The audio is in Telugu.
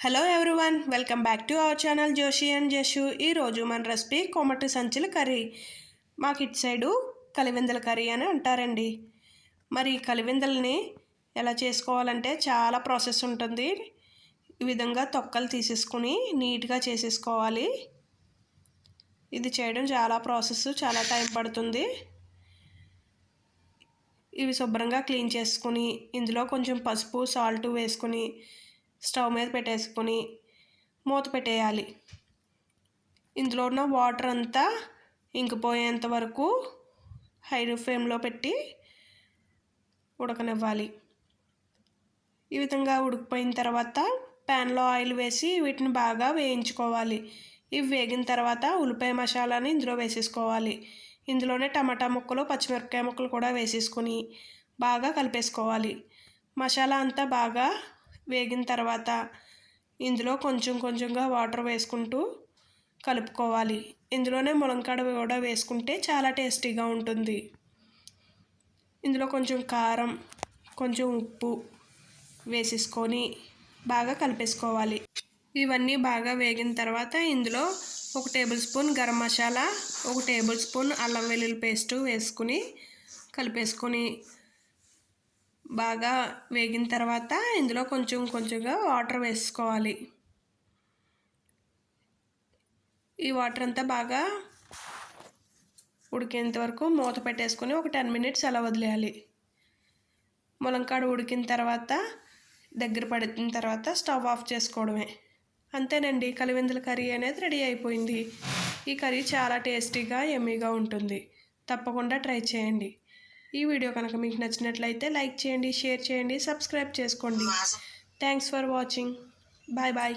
Hello everyone, welcome back to our channel Joshi and Jashu. ఈరోజు మన రెసిపీ కొమటి సంచుల కర్రీ. మాకు ఇటు సైడు కలివిందల కర్రీ అని అంటారండి. మరి కలివిందల్ని ఎలా చేసుకోవాలంటే చాలా ప్రాసెస్ ఉంటుంది. ఈ విధంగా తొక్కలు తీసేసుకుని నీట్గా చేసేసుకోవాలి. ఇది చేయడం చాలా ప్రాసెస్, చాలా టైం పడుతుంది. ఇవి శుభ్రంగా క్లీన్ చేసుకుని ఇందులో కొంచెం పసుపు సాల్ట్ వేసుకుని స్టవ్ మీద పెట్టేసుకొని మూత పెట్టేయాలి. ఇందులో ఉన్న వాటర్ అంతా ఇంకిపోయేంత వరకు హై ఫ్లేమ్లో పెట్టి ఉడకనివ్వాలి. ఈ విధంగా ఉడికిపోయిన తర్వాత ప్యాన్లో ఆయిల్ వేసి వీటిని బాగా వేయించుకోవాలి. ఇవి వేగిన తర్వాత ఉల్లిపాయ మసాలాని ఇందులో వేసేసుకోవాలి. ఇందులోనే టమాటా ముక్కలు పచ్చిమిరపకాయ ముక్కలు కూడా వేసేసుకొని బాగా కలిపేసుకోవాలి. మసాలా అంతా బాగా వేగిన తర్వాత ఇందులో కొంచెంగా వాటర్ వేసుకుంటూ కలుపుకోవాలి. ఇందులోనే ములంకాడ కూడా వేసుకుంటే చాలా టేస్టీగా ఉంటుంది. ఇందులో కొంచెం కారం, కొంచెం ఉప్పు వేసేసుకొని బాగా కలిపేసుకోవాలి. ఇవన్నీ బాగా వేగిన తర్వాత ఇందులో 1 table spoon garam masala, 1 table spoon అల్లం వెల్లుల్లి పేస్ట్ వేసుకుని కలిపేసుకొని బాగా వేగిన తర్వాత ఇందులో కొంచెంగా వాటర్ వేసుకోవాలి. ఈ వాటర్ అంతా బాగా ఉడికేంత వరకు మూత పెట్టేసుకొని ఒక 10 మినిట్స్ అలా వదిలేయాలి. ములంకాడ ఉడికిన తర్వాత దగ్గర పడిన తర్వాత స్టవ్ ఆఫ్ చేసుకోవడమే. అంతేనండి, కలివిందల కర్రీ అనేది రెడీ అయిపోయింది. ఈ కర్రీ చాలా టేస్టీగా యమ్మీగా ఉంటుంది. తప్పకుండా ట్రై చేయండి. ఈ వీడియో కనుక మీకు నచ్చినట్లయితే లైక్ చేయండి, షేర్ చేయండి, సబ్స్క్రైబ్ చేసుకోండి. Thanks for watching. Bye bye.